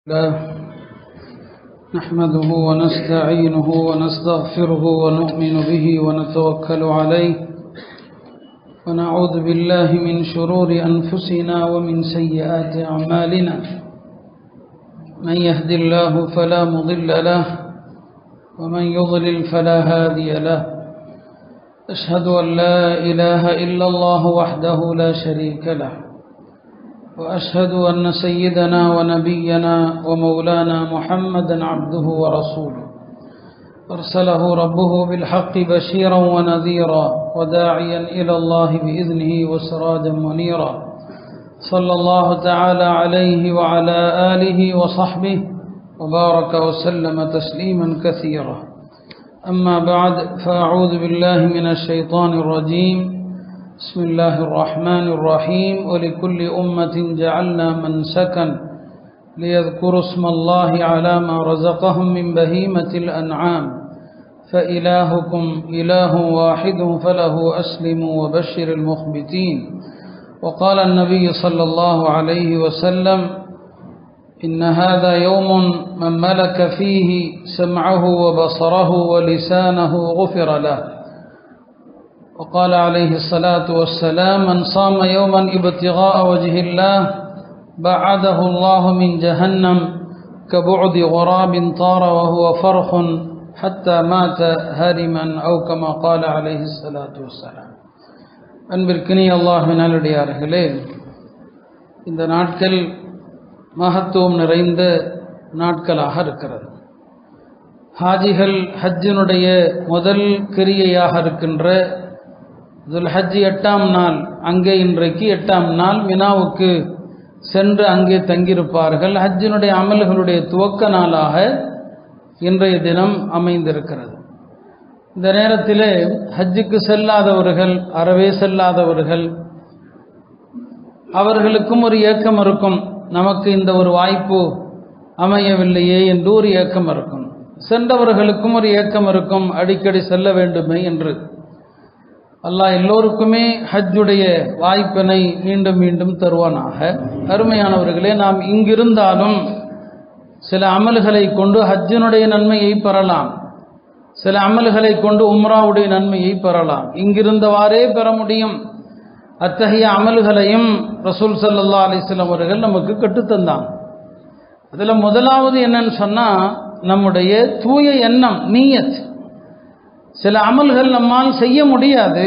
الله نحمده ونستعينه ونستغفره ونؤمن به ونتوكل عليه ونعوذ بالله من شرور أنفسنا ومن سيئات أعمالنا من يهد الله فلا مضل له ومن يضلل فلا هادي له أشهد أن لا إله إلا الله وحده لا شريك له وأشهد أن سيدنا ونبينا ومولانا محمدا عبده ورسوله أرسله ربه بالحق بشيرا ونذيرا وداعيا إلى الله بإذنه وسراجا منيرا صلى الله تعالى عليه وعلى آله وصحبه وبارك وسلم تسليما كثيرا أما بعد فأعوذ بالله من الشيطان الرجيم بسم الله الرحمن الرحيم ولكل أمة جعلنا منسكا ليذكروا اسم الله على ما رزقهم من بهيمة الأنعام فإلهكم إله واحد فله أسلموا وبشر المخبتين وقال النبي صلى الله عليه وسلم إن هذا يوم من ملك فيه سمعه وبصره ولسانه غفر له وقال عليه الصلاة والسلام من صام يوما ابتغاء وجه الله بعده الله من جهنم كبعد غراب طار وهو فرخ حتى مات هرما أو كما قال عليه الصلاة والسلام. அன்பிற்கினிய அல்லாஹ்வின் நல்லடியார்களே, இந்த நாட்கள் மகத்துவம் நிறைந்த நாட்களாக இருக்கிறது. ஹாஜிகள் ஹஜ்ஜினுடைய முதல் கிரியையாக இருக்கின்ற துல்ஹஜ் 8ஆம் நாள், அங்கே இன்றைக்கு 8ஆம் நாள் மினாவுக்கு சென்று அங்கே தங்கியிருப்பார்கள். ஹஜ்ஜினுடைய அமல்களுடைய துவக்க நாளாக இன்றைய தினம் அமைந்திருக்கிறது. இந்த நேரத்தில் ஹஜ்ஜுக்கு செல்லாதவர்கள், அறவே செல்லாதவர்கள், அவர்களுக்கும் ஒரு ஏக்கம் இருக்கும், நமக்கு இந்த ஒரு வாய்ப்பு அமையவில்லையே என்று ஒரு ஏக்கம் இருக்கும். சென்றவர்களுக்கும் ஒரு ஏக்கம் இருக்கும், அடிக்கடி செல்ல வேண்டுமே என்று. அல்லாஹ் எல்லோருக்குமே ஹஜ்ஜுடைய வாய்ப்பினை மீண்டும் மீண்டும் தருவானாக. அருமையானவர்களே, நாம் இங்கிருந்தாலும் சில அமல்களை கொண்டு ஹஜ்ஜினுடைய நன்மையை பெறலாம், சில அமல்களை கொண்டு உம்ராவுடைய நன்மையை பெறலாம். இங்கிருந்தவாறே பெற முடியும். அத்தகைய அமல்களையும் ரசூல் ஸல்லல்லாஹு அலைஹி வஸல்லம் அவர்கள் நமக்கு கற்றுத்தந்தாங்க. அதில் முதலாவது என்னன்னு சொன்னால், நம்முடைய தூய எண்ணம், நீயத். சில அமல்கள் நம்மால் செய்ய முடியாது,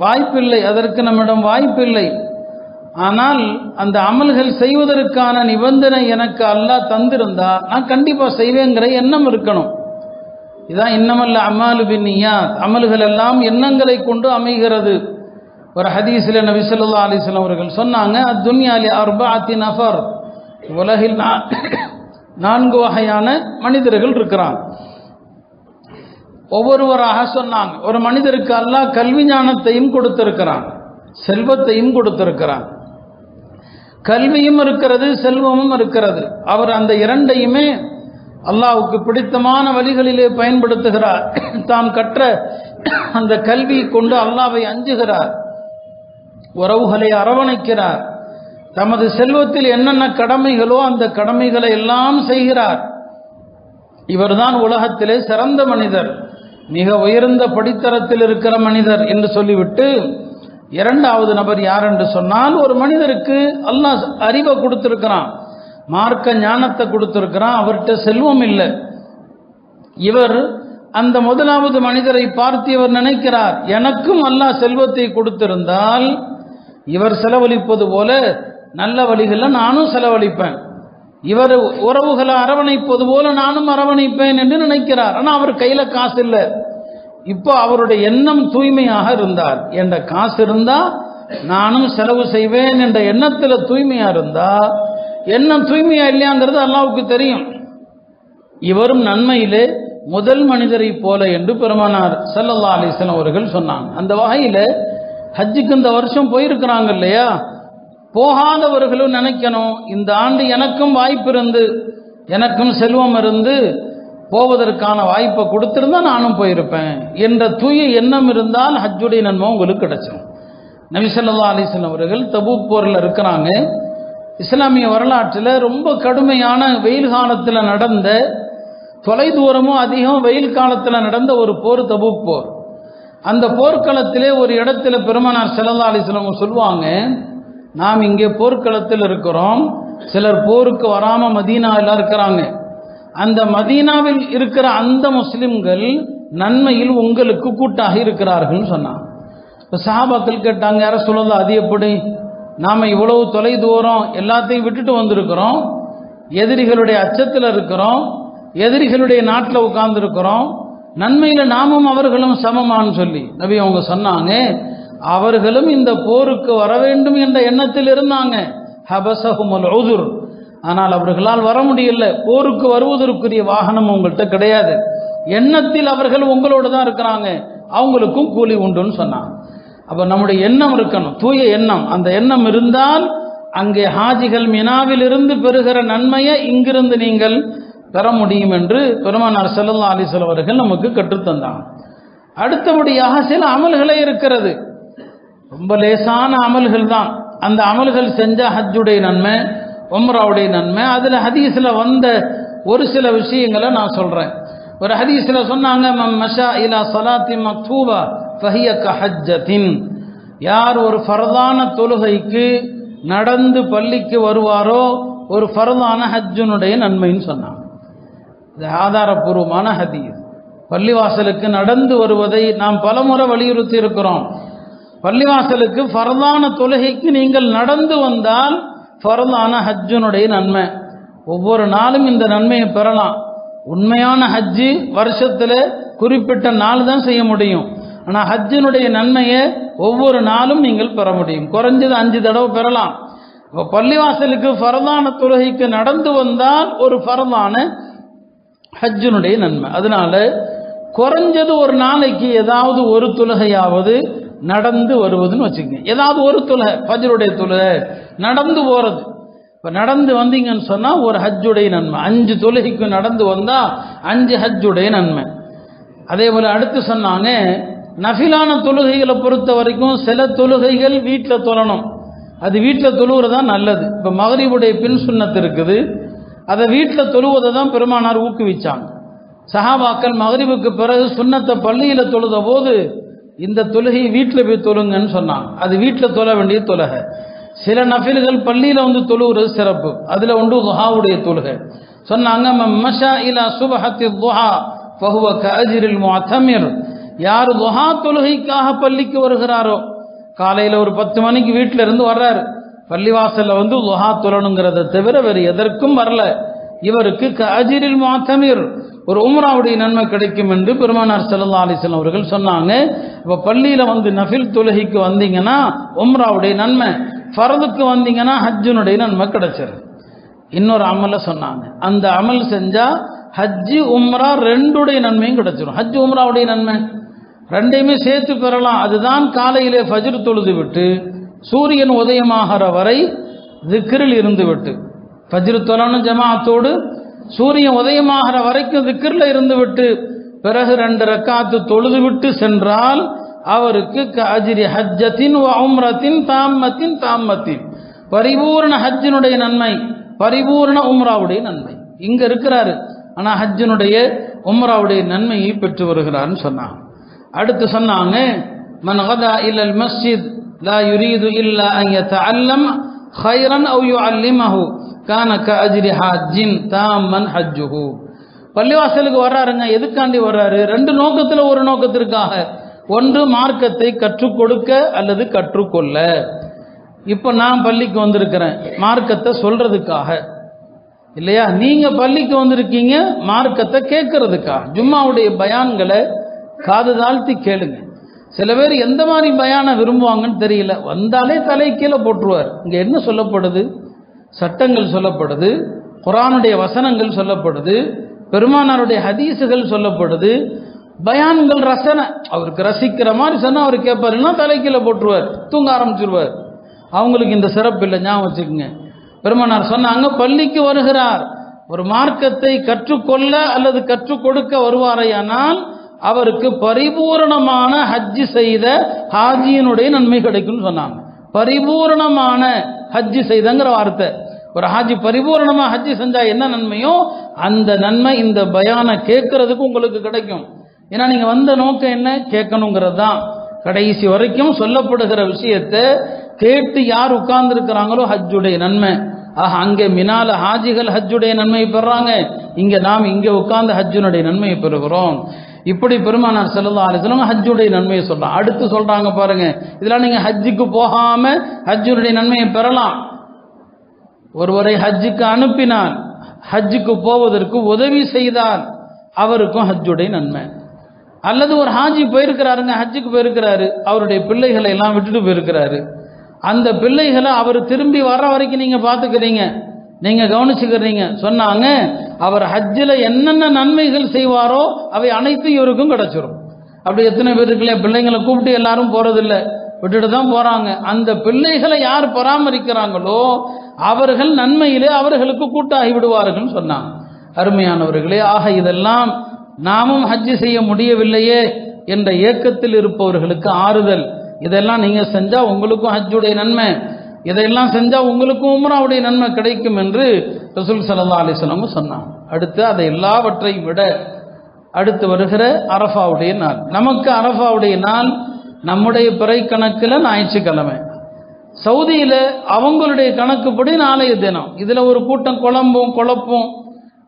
வாய்ப்பில்லை, அதற்கு நம்மிடம் வாய்ப்பில்லை. ஆனால் அந்த அமல்கள் செய்வதற்கான நிபந்தனை எனக்கு அல்லாஹ் தந்திருந்தா நான் கண்டிப்பாக செய்வேங்கிற எண்ணம் இருக்கணும். இதான் இன்னமல் அமாலு பின்னியாத், அமல்கள் எல்லாம் எண்ணங்களை கொண்டு அமைகிறது. ஒரு ஹதீஸில் நபி ஸல்லல்லாஹு அலைஹி வஸல்லம் அவர்கள் சொன்னாங்க, அத்துன்யா லி அர்பஅத்தி நஃபர், உலகில் 4 வகையான மனிதர்கள் இருக்கிறாங்க. ஒவ்வொருவராக சொன்னாங்க. ஒரு மனிதருக்கு அல்லாஹ் கல்வி ஞானத்தையும் கொடுத்திருக்கிறான், செல்வத்தையும் கொடுத்திருக்கிறான். கல்வியும் இருக்கிறது, செல்வமும் இருக்கிறது. அவர் அந்த இரண்டையுமே அல்லாஹ்வுக்கு பிடித்தமான வழிகளிலே பயன்படுத்துகிறார். தாம் கற்ற அந்த கல்வியை கொண்டு அல்லாஹ்வை அஞ்சுகிறார், உறவுகளை அரவணைக்கிறார். தமது செல்வத்தில் என்னென்ன கடமைகளோ அந்த கடமைகளை எல்லாம் செய்கிறார். இவர்தான் உலகத்திலே சிறந்த மனிதர், மிக உயர்ந்த படித்தரத்தில் இருக்கிற மனிதர் என்று சொல்லிவிட்டு, இரண்டாவது நபர் யார் என்று சொன்னால், ஒரு மனிதருக்கு அல்லாஹ் அறிவை கொடுத்திருக்கிறான், மார்க்க ஞானத்தை கொடுத்திருக்கிறான், அவர்கிட்ட செல்வம் இல்லை. இவர் அந்த முதலாவது மனிதரை பார்த்து இவர் நினைக்கிறார், எனக்கும் அல்லாஹ் செல்வத்தை கொடுத்திருந்தால் இவர் செலவழிப்பது போல நல்ல வழிகளில் நானும் செலவழிப்பேன், இவர் உறவுகளை அரவணைப்பது போல நானும் அரவணைப்பேன் என்று நினைக்கிறார். ஆனால் அவர் கையில் காசு இல்லை. இப்போ அவருடைய எண்ணம் தூய்மையாக இருந்தார், என்ற காசு இருந்தா நானும் செலவு செய்வேன் என்ற எண்ணத்தில் தூய்மையா இருந்தா, எண்ணம் தூய்மையா இல்லையாங்கிறது அல்லாஹ்வுக்கு தெரியும். இவரும் நன்மையிலே முதல் மனிதரை போல என்று பெருமானார் ஸல்லல்லாஹு அலைஹி வஸல்லம் அவர்கள் சொன்னாங்க. அந்த வகையில் ஹஜ்ஜுக்கு இந்த வருஷம் போயிருக்கிறாங்க இல்லையா, போகாதவர்களும் நினைக்கணும், இந்த ஆண்டு எனக்கும் வாய்ப்பு இருந்து, எனக்கும் செல்வம் இருந்து போவதற்கான வாய்ப்பை கொடுத்திருந்தா நானும் போயிருப்பேன் என்ற தூய எண்ணம் இருந்தால் ஹஜ்ஜுடைய நன்மை உங்களுக்கு கிடைச்சிடும். நபி ஸல்லல்லாஹு அலைஹி வஸல்லம் அவர்கள் தபூக் போரில் இருக்கிறாங்க. இஸ்லாமிய வரலாற்றில் ரொம்ப கடுமையான வெயில் காலத்தில் நடந்த, தொலை தூரமும் அதிகம் வெயில் காலத்தில் நடந்த ஒரு போர் தபூக் போர். அந்த போர்க்களத்திலே ஒரு இடத்துல பெருமானார் ஸல்லல்லாஹு அலைஹி வஸல்லம் சொல்லுவாங்க, நாம் இங்கே போர்க்களத்தில் இருக்கிறோம், சிலர் போருக்கு வராமல் மதீனாவில் இருக்கிறாங்க, அந்த மதீனாவில் இருக்கிற அந்த முஸ்லிம்கள் நன்மையில் உங்களுக்கு கூட்டாக இருக்கிறார்கள் சொன்னாங்க. இப்போ சஹாபாக்கள் கேட்டாங்க, யார சொல்லலாம், அது எப்படி, நாம் இவ்வளவு தொலை தூரம் எல்லாத்தையும் விட்டுட்டு வந்திருக்கிறோம், எதிரிகளுடைய அச்சத்தில் இருக்கிறோம், எதிரிகளுடைய நாட்டில் உட்கார்ந்துருக்கிறோம், நன்மையில் நாமும் அவர்களும் சமமானு சொல்லி நபி அவங்க சொன்னாங்க, அவர்களும் இந்த போருக்கு வர வேண்டும் என்ற எண்ணத்தில் இருந்தாங்க. ஹபஸஹுமுல் உதுர், ஆனால் அவர்களால் வர முடியல. போருக்கு வருவதற்குரிய வாகனம் உங்கள்கிட்ட கிடையாது, எண்ணத்தில் அவர்கள் உங்களோடு தான் இருக்கிறாங்க, அவங்களுக்கும் கூலி உண்டுன்னு சொன்னாங்க. அப்போ நம்முடைய எண்ணம் இருக்கணும், தூய எண்ணம். அந்த எண்ணம் இருந்தால் அங்கே ஹாஜிகள் மினாவில் இருந்து பெறுகிற நன்மையை இங்கிருந்து நீங்கள் பெற முடியும் என்று பெருமானார் ஸல்லல்லாஹு அலைஹி வஸல்லம் அவர்கள் நமக்கு கற்றுத்தந்தாங்க. அடுத்தபடியாக சில அமல்களே இருக்கிறது, ரொம்ப லேசான அமல்கள் தான். அந்த அமல்கள் செஞ்சால் ஹஜ்ஜுடைய நன்மை, உம்ராவுடைய நன்மை. அதில் ஹதீஸில் வந்த ஒரு சில விஷயங்களை நான் சொல்கிறேன். ஒரு ஹதீஸில் சொன்னாங்க, மஷா இலா ஸலாத்தி மக்தூபா ஃபஹிய கஹஜ்ஜத்தின், யார் ஒரு ஃபர்தான தொழுகைக்கு நடந்து பள்ளிக்கு வருவாரோ ஒரு ஃபர்தான ஹஜ்ஜுனுடைய நன்மைன்னு சொன்னாங்க. இது ஆதாரபூர்வமான ஹதீஸ். பள்ளிவாசலுக்கு நடந்து வருவதை நாம் பலமுறை வலியுறுத்தி இருக்கிறோம். பள்ளிவாசலுக்கு ஃபர்தான தொழுகைக்கு நீங்கள் நடந்து வந்தால் ஃபர்தான ஹஜ்ஜுனுடைய நன்மை. ஒவ்வொரு நாளும் இந்த நன்மையை பெறலாம். உண்மையான ஹஜ்ஜு வருஷத்தில் குறிப்பிட்ட நாள் தான் செய்ய முடியும். ஆனால் ஹஜ்ஜினுடைய நன்மையை ஒவ்வொரு நாளும் நீங்கள் பெற முடியும். குறைஞ்சது 5 தடவை பெறலாம். இப்போ பள்ளிவாசலுக்கு ஃபர்தான தொழுகைக்கு நடந்து வந்தால் ஒரு ஃபர்தான ஹஜ்ஜினுடைய நன்மை. அதனால குறைஞ்சது ஒரு நாளைக்கு ஏதாவது ஒரு தொழுகையாவது நடந்து வருவதுன்னு வச்சுக்கோங்க. ஏதாவது ஒரு தொழுகை, ஃபஜ்ருடைய தொழுகை நடந்து போகிறது. இப்போ நடந்து வந்தீங்கன்னு சொன்னால் ஒரு ஹஜ்ஜுடைய நன்மை. 5 தொழுகைக்கு நடந்து வந்தால் 5 ஹஜ்ஜுடைய நன்மை. அதே போல் அடுத்து சொன்னாங்க, நஃபிலான தொழுகைகளை பொறுத்த வரைக்கும் சில தொழுகைகள் வீட்டில் தொழணும். அது வீட்டில் தொழுவுறதா நல்லது. இப்போ மகரிபுடைய பின் சுன்னத்து இருக்குது, அதை வீட்டில் தொழுவதை தான் பெருமானார் ஊக்குவிச்சாங்க. சஹாபாக்கள் மகரிபுக்கு பிறகு சுன்னத்தை பள்ளியில் தொழுத போது இந்த தொழுகை வீட்டில் போய் தொழுங்கன்னு சொன்னாங்க. அது வீட்டில் தொழ வேண்டிய தொழுகை. சில நஃபில்கள் பள்ளியில் வந்து தொழுகிறது சிறப்பு. அதில் ஒன்று துஹாவுடைய தொழுகை. சொன்னாங்க, மஷா இலா சுபஹத்தி துஹா ஃபஹுவ கஅஜ்ரில் முஅத்தமிர், யார் துஹா தொழுகைக்காக பள்ளிக்கு வருகிறாரோ, காலையில் ஒரு 10 மணிக்கு வீட்டில் இருந்து வர்றாரு, பள்ளிவாசலில் வந்து துஹா தொழணுங்கிறத தவிர வேறு எதற்கும் வரல, இவருக்கு கஅஜ்ரில் முஅத்தமிர், ஒரு உம்ராவுடைய நன்மை கிடைக்கும் என்று பெருமானார் ஸல்லல்லாஹு அலைஹி வஸல்லம் அவர்கள் சொன்னாங்க. இப்போ பள்ளியில் வந்து நஃபில் தொழுகைக்கு வந்தீங்கன்னா உம்ராவுடைய நன்மை, ஃபர்துக்கு வந்தீங்கன்னா ஹஜ்ஜுனுடைய நன்மை கிடைச்சிருக்கு. இன்னொரு அமலை சொன்னாங்க, அந்த அமல் செஞ்சால் ஹஜ்ஜு உம்ரா ரெண்டுடைய நன்மையும் கிடைச்சிடும். ஹஜ்ஜு உம்ராவுடைய நன்மை ரெண்டையுமே சேர்த்து பெறலாம். அதுதான் காலையிலே ஃபஜ்ர் தொழுது விட்டு சூரியன் உதயமாகிற வரை திக்ரில் இருந்து விட்டு, ஃபஜ்ர் தொழணும் ஜமாஅத்தோடு, சூரியன் உதயமாகிற வரைக்கும் திக்ரில் இருந்து விட்டு பிறகு 2 ரக்காத்து தொழுது விட்டு சென்றால் அவருக்கு கஅஜ்ரி ஹஜ்ஜத்தின் வ உம்ரத்தின் தாம்மத்தின் தாம்மத்தின், பரிபூர்ண ஹஜ்ஜினுடைய நன்மை, பரிபூர்ண உம்ராவுடைய நன்மை. இங்கே இருக்கிறாரு, ஆனால் ஹஜ்ஜினுடைய உம்ராவுடைய நன்மையை பெற்று வருகிறார்னு சொன்னாங்க. அடுத்து சொன்னாங்க, மன் கதா இலல் மஸ்ஜித் லா யுரீது இல்லா அன் யதஅல்லம் خيرا أو يعلمه كان كأجر حاج تاما حجه. பள்ளிவாசலுக்கு வர்றாருங்க, எதுக்காண்டி வர்றாரு? 2 நோக்கத்தில். ஒரு நோக்கத்திற்காக, ஒன்று மார்க்கத்தை கற்றுக் கொடுக்க அல்லது கற்றுக்கொள்ள. இப்போ நான் பள்ளிக்கு வந்திருக்கிறேன் மார்க்கத்தை சொல்றதுக்காக இல்லையா? நீங்க பள்ளிக்கு வந்திருக்கீங்க மார்க்கத்தை கேட்கறதுக்காக. ஜும்மாவுடைய பயான்களை காது தாழ்த்தி கேளுங்க. சில பேர் எந்த மாதிரி பயான விரும்புவாங்கன்னு தெரியல, வந்தாலே தலை கீழே போட்டுருவார். இங்கே என்ன சொல்லப்படுது? சட்டங்கள் சொல்லப்படுது, குர்ஆனுடைய வசனங்கள் சொல்லப்படுது, பெருமானாருடைய ஹதீஸுகள் சொல்லப்படுது, பயான்கள் ரசனை. அவருக்கு ரசிக்கிற மாதிரி சொன்னால் அவர் கேட்பார், இல்லைன்னா தலை கீழே போட்டுருவார், தூங்க ஆரம்பிச்சிருவார். அவங்களுக்கு இந்த சிறப்பு இல்லை, ஞாபகம் வச்சுக்கோங்க. பெருமானார் சொன்னாங்க, பள்ளிக்கு வருகிறார் ஒரு மார்க்கத்தை கற்றுக்கொள்ள அல்லது கற்றுக் கொடுக்க வருவாரையானால் அவருக்கு பரிபூர்ணமான ஹஜ்ஜு செய்த ஹாஜியினுடைய நன்மை கிடைக்கும்னு சொன்னாங்க. பரிபூர்ணமான ஹஜ்ஜு செய்தங்கிற வார்த்தை ஒரு ஹாஜி பரிபூர்ணமா ஹஜ்ஜி செஞ்சா என்ன நன்மையோ அந்த நன்மை இந்த பயானை கேட்கறதுக்கு உங்களுக்கு கிடைக்கும். ஏன்னா நீங்க வந்த நோக்கம் என்ன, கேட்கணுங்கிறது தான். கடைசி வரைக்கும் சொல்லப்படுகிற விஷயத்தை கேட்டு யார் உட்கார்ந்து இருக்கிறாங்களோ ஹஜ்ஜுடைய நன்மை. ஆக அங்கே மினால ஹாஜிகள் ஹஜ்ஜுடைய நன்மையை பெறாங்க, இங்க நாம் இங்க உட்கார்ந்து ஹஜ்ஜுடைய நன்மையை பெறுகிறோம். இப்படி பெருமானார் ஸல்லல்லாஹு அலைஹி வஸல்லம் ஹஜ்ஜுடைய நன்மையை சொல்றாங்க. அடுத்து சொல்றாங்க பாருங்க, இதெல்லாம் நீங்க ஹஜ்ஜுக்கு போகாம ஹஜ்ஜுடைய நன்மையை பெறலாம். ஒருவரை ஹஜ்ஜுக்கு அனுப்பினால், ஹஜ்ஜுக்கு போவதற்கு உதவி செய்தால் அவருக்கும் ஹஜ்ஜுடைய நன்மை. அல்லது ஒரு ஹாஜி போயிருக்கிறாருங்க, ஹஜ்ஜுக்கு போயிருக்கிறாரு, அவருடைய பிள்ளைகளை எல்லாம் விட்டுட்டு போயிருக்கிறாரு. அந்த பிள்ளைகளை அவர் திரும்பி வர்ற வரைக்கும் நீங்க பாத்துக்கிறீங்க, நீங்க கவனிச்சுக்கிறீங்க. சொன்னாங்க அவர் ஹஜ்ஜில் என்னென்ன நன்மைகள் செய்வாரோ அவை அனைத்தும் இவருக்கும் கிடைச்சிரும். அப்படி எத்தனை பேர் இருக்குல்ல, பிள்ளைங்களை கூப்பிட்டு எல்லாரும் போறதில்லை, விட்டுட்டு தான் போறாங்க. அந்த பிள்ளைகளை யார் பராமரிக்கிறாங்களோ அவர்கள் நன்மையிலே அவர்களுக்கு கூட்டாகி விடுவார்கள் சொன்னாங்க. அருமையானவர்களே, ஆக இதெல்லாம் நாமும் ஹஜ்ஜி செய்ய முடியவில்லையே என்ற ஏக்கத்தில் இருப்பவர்களுக்கு ஆறுதல். இதெல்லாம் நீங்க செஞ்சா உங்களுக்கும் ஹஜ்ஜுடைய நன்மை, இதையெல்லாம் செஞ்சா உங்களுக்கும் உம்ராவுடைய நன்மை கிடைக்கும் என்று ரசூல் ஸல்லல்லாஹு அலைஹி வஸல்லம் சொன்னாங்க. அடுத்து அதை எல்லாவற்றையும் விட அடுத்து வருகிற அரஃபாவுடைய நாள். நமக்கு அரஃபாவுடைய நாள் நம்முடைய பிறை கணக்கில் ஞாயிற்றுக்கிழமை, சவுதியில அவங்களுடைய கணக்குப்படி நாளைய தினம். இதுல ஒரு கூட்டம் குழப்பும்.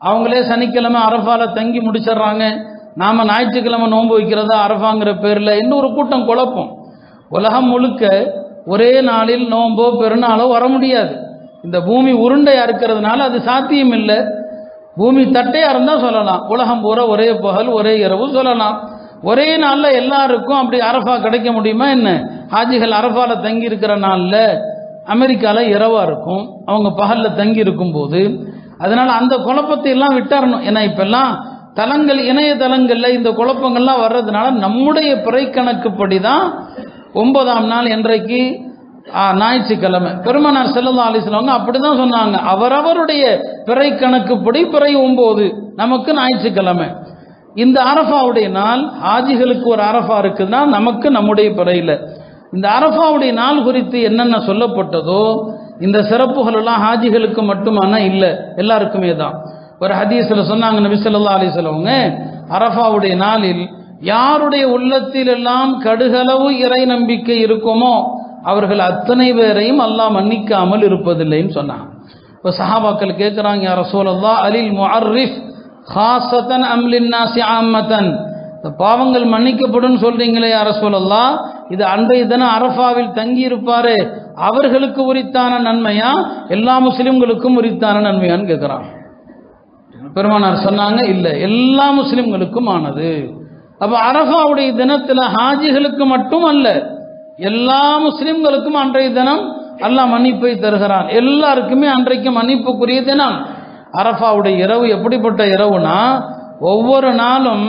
அவங்களே சனிக்கிழமை அரஃபால தங்கி முடிச்சிடுறாங்க, நாம ஞாயிற்றுக்கிழமை நோன்பு வைக்கிறதா அரஃபாங்கிற பேர்ல இன்னொரு கூட்டம் குழப்பம். உலகம் முழுக்க ஒரே நாளில் நோன்போ பெருநாளோ வர முடியாது. இந்த பூமி உருண்டையா இருக்கிறதுனால அது சாத்தியம் இல்லை. பூமி தட்டையா இருந்தா சொல்லலாம், உலகம் பூரா ஒரே பகல் ஒரே இரவு சொல்லலாம். ஒரே நாள்ல எல்லாருக்கும் அப்படி அரஃபா கிடைக்க முடியுமா என்ன? ஹாஜிகள் அரஃபால தங்கி இருக்கிற நாள்ல அமெரிக்கால இரவா இருக்கும், அவங்க பகல்ல தங்கி இருக்கும் போது. அதனால அந்த குழப்பத்தை எல்லாம் விட்டாரணும். ஏன்னா இப்பெல்லாம் தலங்கள், இணையதளங்கள்ல இந்த குழப்பங்கள்லாம் வர்றதுனால நம்முடைய பிறை கணக்குப்படி தான் 9ஆம் நாள் என்றைக்கு ஞாயிற்றுக்கிழமை. பெருமானார் ஸல்லல்லாஹு அலைஹி வஸல்லம் அப்படிதான் சொன்னாங்க, அவரவருடைய பிறை கணக்குப்படி பிறை 9 நமக்கு ஞாயிற்றுக்கிழமை. இந்த அரஃபாவுடைய நாள் ஹாஜிகளுக்கு ஒரு அரஃபா இருக்குதுன்னா நமக்கு நம்முடைய பிறையில் இந்த அரஃபாவுடைய நாள் குறித்து என்னென்ன சொல்லப்பட்டதோ இந்த சிறப்புகள் எல்லாம் ஹாஜிகளுக்கு மட்டுமான இல்லை, எல்லாருக்குமே தான். ஒரு ஹதீஸ்ல சொன்னாங்க நபி ஸல்லல்லாஹு அலைஹி வஸல்லம், அரஃபாவுடைய நாளில் யாருடைய உள்ளத்தில் எல்லாம் கடுகளவு இறை நம்பிக்கை இருக்குமோ அவர்கள் அத்தனை பேரையும் அல்லாஹ் மன்னிக்காமல் இருப்பதில்லைன்னு சொன்னாங்க. இப்போ சஹாபாக்கள் கேட்குறாங்க, யா ரசூலல்லாஹ் அலில் முஅர்ரிஃப் ஹாஸத்தன் அம் லின்னாஸி ஆம்மத்தன், இந்த பாவங்கள் மன்னிக்கப்படும் சொல்றீங்களே யா ரசூலல்லாஹ், இது அன்றைய தினம் அரஃபாவில் தங்கி இருப்பாரு அவர்களுக்கு உரித்தான நன்மையா எல்லா முஸ்லிம்களுக்கும் உரித்தான நன்மையான்னு கேட்குறாங்க. பெருமானார் சொன்னாங்க, இல்லை, எல்லா முஸ்லிம்களுக்கும் ஆனது. அப்ப அரஃபாவுடைய தினத்தில் ஹாஜிகளுக்கு மட்டும் அல்ல, எல்லா முஸ்லிம்களுக்கும் அன்றைய தினம் அல்லாஹ் மன்னிப்பை தருகிறான். எல்லாருக்குமே அன்றைக்கு மன்னிப்புக்குரிய தினம். அரஃபாவுடைய இரவு எப்படிப்பட்ட இரவுனா, ஒவ்வொரு நாளும்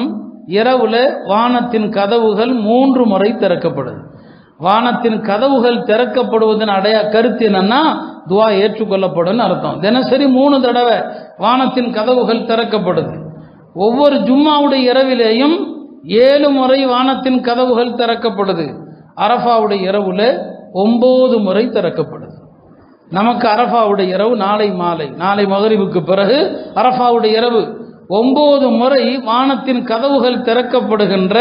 இரவுல வானத்தின் கதவுகள் 3 முறை திறக்கப்படுது. வானத்தின் கதவுகள் திறக்கப்படுவதன் கருத்து என்னன்னா துவா ஏற்றுக்கொள்ளப்படும் அர்த்தம். தினசரி 3 தடவை வானத்தின் கதவுகள் திறக்கப்படுது. ஒவ்வொரு ஜும்மாவுடைய இரவிலேயும் 7 முறை வானத்தின் கதவுகள் திறக்கப்படுது. அரஃபாவுடைய இரவுல 9 முறை திறக்கப்படுது. நமக்கு அரஃபாவுடைய இரவு நாளை மாலை, நாளை மகரிபுக்கு பிறகு அரஃபாவுடைய இரவு 9 முறை வானத்தின் கதவுகள் திறக்கப்படுகின்ற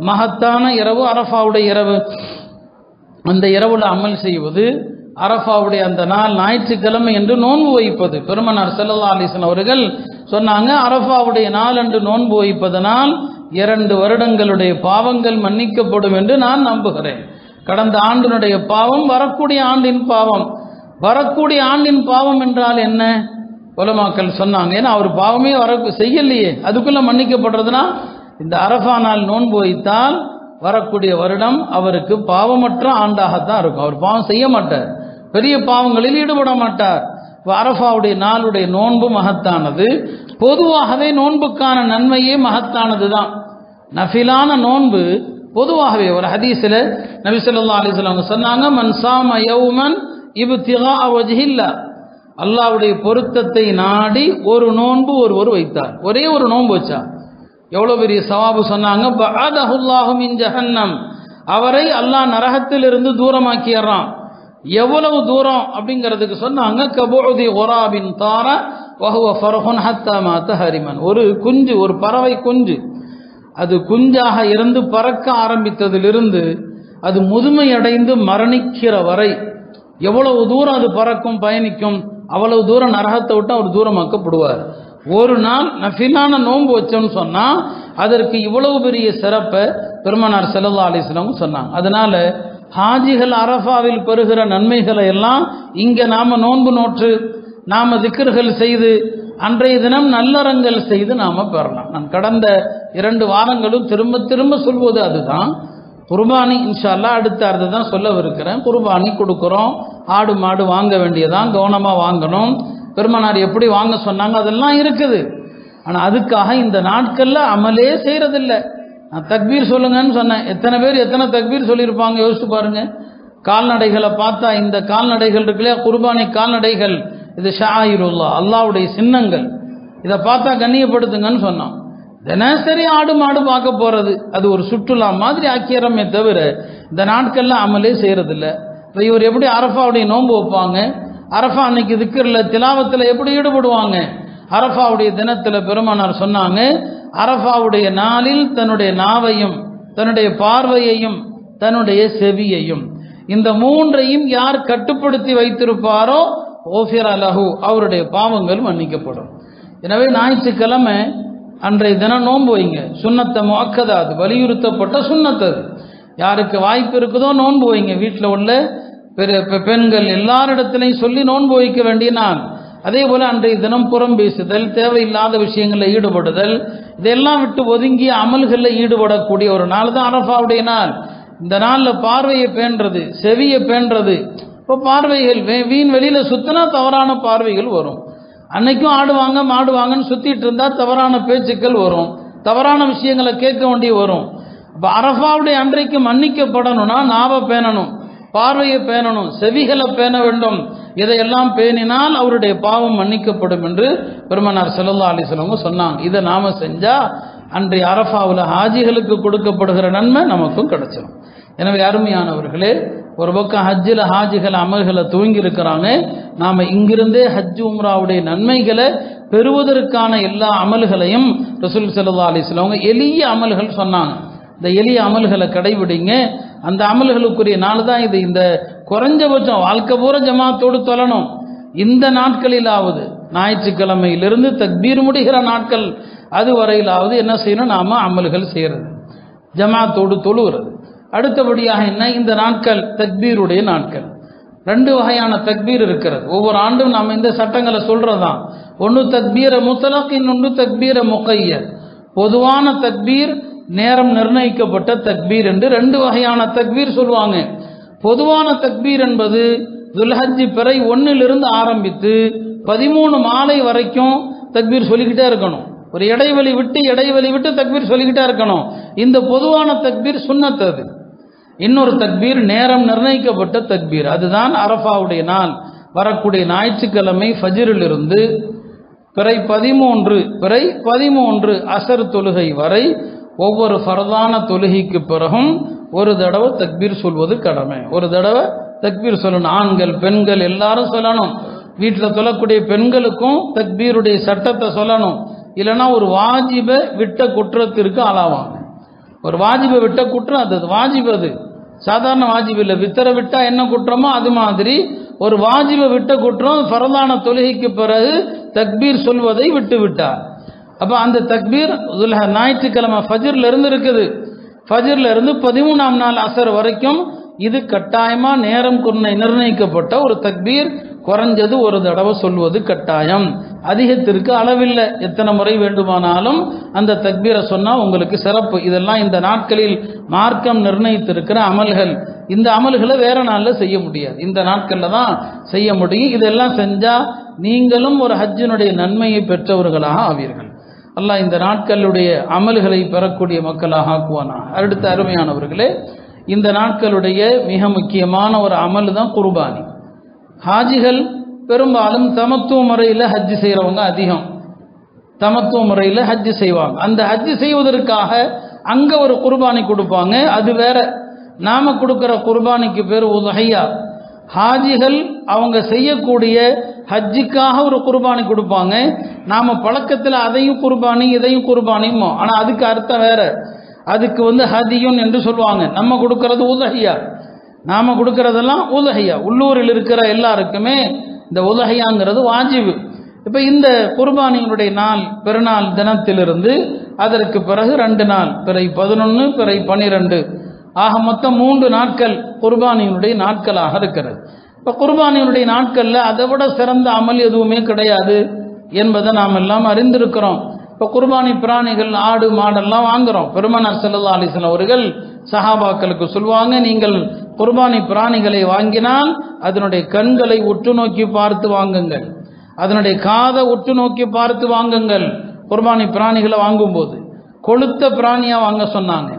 மகத்தான இரவு அரஃபாவுடைய இரவு. அந்த இரவுல அமல் செய்வது, அரஃபாவுடைய அந்த நாள் ஞாயிற்றுக்கிழமை என்று நோன்பு வைப்பது. பெருமானார் ஸல்லல்லாஹு அலைஹி வஸல்லம் அவர்கள் சொன்னாங்க, அரஃபாவுடைய நாள் என்று நோன்பு வைப்பதனால் 2 வருடங்களுடைய பாவங்கள் மன்னிக்கப்படும் என்று நான் நம்புகிறேன். கடந்த ஆண்டினுடைய பாவம் வரக்கூடிய ஆண்டின் பாவம். வரக்கூடிய ஆண்டின் பாவம் என்றால் என்ன? உலமாக்கள் சொன்னாங்க, ஏன்னா அவர் பாவமே செய்யலையே, அதுக்குள்ள மன்னிக்கப்படுறதுனா இந்த அரஃபா நாள் நோன்பு வைத்தால் வரக்கூடிய வருடம் அவருக்கு பாவமற்ற ஆண்டாகத்தான் இருக்கும். அவர் பாவம் செய்ய மாட்டார், பெரிய பாவங்களில் ஈடுபட மாட்டார். அரஃபாவுடைய நாளுடைய நோன்பு மகத்தானது. பொதுவாகவே நோன்புக்கான நன்மையே மகத்தானது தான். நஃபிலான நோன்பு பொதுவாகவே ஒரு ஹதீஸில் நபி ஸல்லல்லாஹு அலைஹி வஸல்லம் சொன்னாங்க, மன் ஸாம யௌமன் இப்திகா வஜ்ஹில்லாஹ், அல்லாஹ்வுடைய பொருத்தத்தை நாடி ஒரு நோன்பு ஒருவர் வைத்தார், ஒரே ஒரு நோன்பு வச்சா எவ்வளவு பெரிய சவாபு சொன்னாங்க. பஅதஹுல்லாஹு மின் ஜஹன்னம், அவரை அல்லாஹ் நரகத்திலிருந்து தூரமாக்கியறான். எவ்வளவு தூரம் அப்படிங்கிறதுக்கு சொன்னாங்க, கபூதி ஒராபின் தார வஹுவ ஃபர்ஹுன் ஹத்தா மாத ஹரிமன். ஒரு குஞ்சு, ஒரு பறவை குஞ்சு, அது குஞ்சாக இருந்து பறக்க ஆரம்பித்ததிலிருந்து அது முதுமையடைந்து மரணிக்கிற வரை எவ்வளவு தூரம் அது பறக்கும், பயணிக்கும், அவ்வளவு தூரம் நரகத்தை விட்டு அவர் தூரமாக்கப்படுவார். ஒரு நாள் நஃபிலான நோன்பு வச்சோன்னு சொன்னா அதற்கு இவ்வளவு பெரிய சிறப்பை பெருமானார் ஸல்லல்லாஹு அலைஹி வஸல்லம் சொன்னாங்க. அதனால ஹாஜிகள் அரஃபாவில் பெறுகிற நன்மைகளை எல்லாம் இங்க நாம நோன்பு நோற்று நாம திக்ர்கள் செய்து அன்றைய தினம் நல்லறங்கள் செய்து நாம பெறலாம். நான் கடந்த 2 வாரங்களும் திரும்ப திரும்ப சொல்வது அதுதான். குர்பானி இன்ஷா அல்லாஹ் அடுத்த தான் சொல்லவிருக்கிறேன். குர்பானி கொடுக்குறோம், ஆடு மாடு வாங்க வேண்டியதான், கவனமாக வாங்கணும். பெருமானார் எப்படி வாங்க சொன்னாங்க அதெல்லாம் இருக்குது. ஆனால் அதுக்காக இந்த நாட்களில் அமலே செய்கிறதில்லை. நான் தக்பீர் சொல்லுங்கன்னு சொன்னேன், எத்தனை பேர் எத்தனை தக்பீர் சொல்லியிருப்பாங்க யோசிச்சு பாருங்க. கால்நடைகளை பார்த்தா இந்த கால்நடைகள் இருக்குல்லையா, குர்பானி கால்நடைகள், இது ஷாயிருல்லாஹ், அல்லாஹ்வுடைய சின்னங்கள், இதை பார்த்தா கண்ணியப்படுத்துங்கன்னு சொன்னோம். தினசரி ஆடு மாடு பார்க்க போகிறது அது ஒரு சுற்றுலா மாதிரி ஆக்கிரமே தவிர இந்த நாட்களில் அமலே செய்கிறதில்ல. இப்போ இவர் எப்படி அரஃபாவுடைய நோன்பு வைப்பாங்க, அரஃபா அன்னைக்கு திக்ரில் திலாவத்தில் எப்படி ஈடுபடுவாங்க? அரஃபாவுடைய தினத்தில் பெருமானார் சொன்னாங்க, அரஃபாவுடைய நாளில் தன்னுடைய நாவையும் தன்னுடைய பார்வையையும் தன்னுடைய செவியையும் இந்த 3ஐயும் யார் கட்டுப்படுத்தி வைத்திருப்பாரோ ஓஃபிர லஹு, அவருடைய பாவங்கள் மன்னிக்கப்படும். எனவே ஞாயிற்றுக்கிழமை அன்றைய தினம் நோன்பு வைங்க. சுன்னத்தை முஅக்கதா, அது வலியுறுத்தப்பட்ட சுன்னத்தது. யாருக்கு வாய்ப்பு இருக்குதோ நோன்பு வைங்க. வீட்டில் உள்ள பெண்கள் எல்லாரிடத்திலையும் சொல்லி நோன்பு வைக்க வேண்டிய நாள். அதே போல அன்றைய தினம் புறம் பேசுதல், தேவையில்லாத விஷயங்களில் ஈடுபடுதல், இதெல்லாம் விட்டு ஒதுங்கிய அமல்களில் ஈடுபடக்கூடிய ஒரு நாள் தான் அரஃபாவுடைய நாள். இந்த நாளில் பார்வையை பேணுறது, செவியை பேணுறது. இப்போ பார்வைகள் வீண் வெளியில் சுத்தினா தவறான பார்வைகள் வரும். அன்னைக்கும் ஆடுவாங்க மாடுவாங்கன்னு சுத்திட்டு இருந்தா தவறான பேச்சுக்கள் வரும், தவறான விஷயங்களை கேட்க வேண்டிய வரும். அப்போ அரஃபாவுடைய அன்றைக்கு மன்னிக்கப்படணும்னா நாவை பேணணும், பார்வையை பேணணும், செவிகளை பேண வேண்டும். இதையெல்லாம் பேணினால் அவருடைய பாவம் மன்னிக்கப்படும் என்று பெருமானார் ஸல்லல்லாஹு அலைஹி வஸல்லம் சொன்னாங்க. இதை நாம செஞ்சா அன்றைய அரஃபாவில் ஹாஜிகளுக்கு கொடுக்கப்படுகிற நன்மை நமக்கும் கிடைச்சிடும். எனவே அருமையானவர்களே, ஒரு பக்கம் ஹஜ்ஜில் ஹாஜிகள் அமல்களை துவங்கி இருக்கிறாங்க. நாம் இங்கிருந்தே ஹஜ் உம்ராவுடைய நன்மைகளை பெறுவதற்கான எல்லா அமல்களையும் ரசூல் ஸல்லல்லாஹு அலைஹி வஸல்லம் எளிய அமல்கள் சொன்னாங்க. இந்த எளிய அமல்களை கடைபிடிங்க. அந்த அமல்களுக்குரிய நாள் தான் இது. இந்த குறைஞ்சபட்சம் வாழ்க்கை பூரா ஜமாத்தோடு தொழணும். இந்த நாட்களிலாவது ஞாயிற்றுக்கிழமையிலிருந்து தக்பீர் முடிகிற நாட்கள் அது வரையிலாவது என்ன செய்யணும், நாம அமல்கள் செய்யறது, ஜமாத்தோடு தொழுகிறது. அடுத்தபடியாக என்ன, இந்த நாட்கள் தக்பீருடைய நாட்கள். 2 வகையான தக்பீர் இருக்கிறது. ஒவ்வொரு ஆண்டும் நாம் இந்த சட்டங்களை சொல்றதான். ஒன்று தக்பீர முத்தலக், இன்னொன்று தக்பீர முகையத். பொதுவான தக்பீர், நேரம் நிர்ணயிக்கப்பட்ட தக்பீர் என்று 2 வகையான தக்பீர் சொல்லுவாங்க. பொதுவான தக்பீர் என்பது துல்ஹஜ் பிறை 1 ஆரம்பித்து 13 மாலை வரைக்கும் தக்பீர் சொல்லிக்கிட்டே இருக்கணும். ஒரு இடைவெளி விட்டு தக்பீர் சொல்லிக்கிட்டே இருக்கணும். இந்த பொதுவான தக்பீர் சுன்னத். அது இன்னொரு தக்பீர் நேரம் நிர்ணயிக்கப்பட்ட தக்பீர். அதுதான் அரஃபாவுடைய நாள் வரக்கூடிய ஞாயிற்றுக்கிழமை ஃபஜ்ரிலிருந்து பிறை 13 அசர் தொழுகை வரை ஒவ்வொரு ஃபர்தான தொழுகைக்கு பிறகும் ஒரு தடவை தக்பீர் சொல்வது கடமை. ஒரு தடவை தக்பீர் சொல்லணும். ஆண்கள் பெண்கள் எல்லாரும் சொல்லணும். வீட்டில் சொல்லக்கூடிய பெண்களுக்கும் தக்பீருடைய சட்டத்தை சொல்லணும். இல்லைன்னா ஒரு வாஜிபை விட்ட குற்றத்திற்கு ஆளாவாங்க. ஒரு வாஜிபை விட்ட குற்றம், அது வாஜிப், அது சாதாரண வாஜிப் இல்லை. வித்தரை விட்டா என்ன குற்றமோ அது மாதிரி ஒரு வாஜிபை விட்ட குற்றம். ஃபர்தான தொழுகைக்கு பிறகு தக்பீர் சொல்வதை விட்டு விட்டார். அப்போ அந்த தக்பீர் ஞாயிற்றுக்கிழமை ஃபஜ்ர்ல இருந்து இருக்குது. ஃபஜ்ர்ல இருந்து 13ஆம் நாள் அசர் வரைக்கும் இது கட்டாயமா நேரம் நிர்ணயிக்கப்பட்ட ஒரு தக்பீர். குறைஞ்சது ஒரு தடவை சொல்வது கட்டாயம். அதிகத்திற்கு அளவில்லை. எத்தனை முறை வேண்டுமானாலும் அந்த தக்பீரை சொன்னா உங்களுக்கு சிறப்பு. இதெல்லாம் இந்த நாட்களில் மார்க்கம் நிர்ணயித்திருக்கிற அமல்கள். இந்த அமல்களை வேற நாள்ல செய்ய முடியாது, இந்த நாட்கள்ல தான் செய்ய முடியும். இதெல்லாம் செஞ்சா நீங்களும் ஒரு ஹஜ்ஜினுடைய நன்மையை பெற்றவர்களாக ஆவீர்கள். அல்லாஹ் இந்த நாட்களுடைய அமல்களை பெறக்கூடிய மக்களாக ஆக்குவானா. அடுத்த அருமையானவர்களே, இந்த நாட்களுடைய மிக முக்கியமான ஒரு அமல் தான் குர்பானி. ஹாஜிகள் பெரும்பாலும் தமத்துவ முறையில் ஹஜ் செய்கிறவங்க அதிகம். தமத்துவ முறையில் ஹஜ் செய்வாங்க. அந்த ஹஜ் செய்வதற்காக அங்கே ஒரு குர்பானி கொடுப்பாங்க. அது வேற. நாம கொடுக்குற குர்பானிக்கு பேர் உதஹியா. ஹாஜிகள் அவங்க செய்யக்கூடிய ஹஜ்ஜுக்காக ஒரு குர்பானி கொடுப்பாங்க. நாம் பழக்கத்தில் அதையும் குர்பானி இதையும் குர்பானியுமோ, ஆனால் அதுக்கு அர்த்தம் வேற. அதுக்கு ஹதியுன் என்று சொல்லுவாங்க. நம்ம கொடுக்கறது உலஹியா, நாம் கொடுக்கறதெல்லாம் உலஹியா. உள்ளூரில் இருக்கிற எல்லாருக்குமே இந்த உலஹியாங்கிறது வாஜிபு. இப்போ இந்த குர்பானியினுடைய நாள் பெருநாள் தினத்திலிருந்து அதற்கு பிறகு 2 நாள், பிறை 11 பிறை 12 ஆக மொத்தம் 3 நாட்கள் குர்பானியினுடைய நாட்களாக இருக்கிறது. இப்போ குர்பானியினுடைய நாட்களில் அதை விட சிறந்த அமல் எதுவுமே கிடையாது என்பதை நாம் எல்லாம் அறிந்திருக்கிறோம். இப்போ குர்பானி பிராணிகள் ஆடு மாடெல்லாம் வாங்குகிறோம். பெருமானார் ஸல்லல்லாஹு அலைஹி வஸல்லம் அவர்கள் சஹாபாக்களுக்கு சொல்லுவாங்க, நீங்கள் குர்பானி பிராணிகளை வாங்கினால் அதனுடைய கண்களை உற்று நோக்கி பார்த்து வாங்குங்கள், அதனுடைய காதை உற்று நோக்கி பார்த்து வாங்குங்கள். குர்பானி பிராணிகளை வாங்கும்போது கொளுத்த பிராணியாக வாங்க சொன்னாங்க,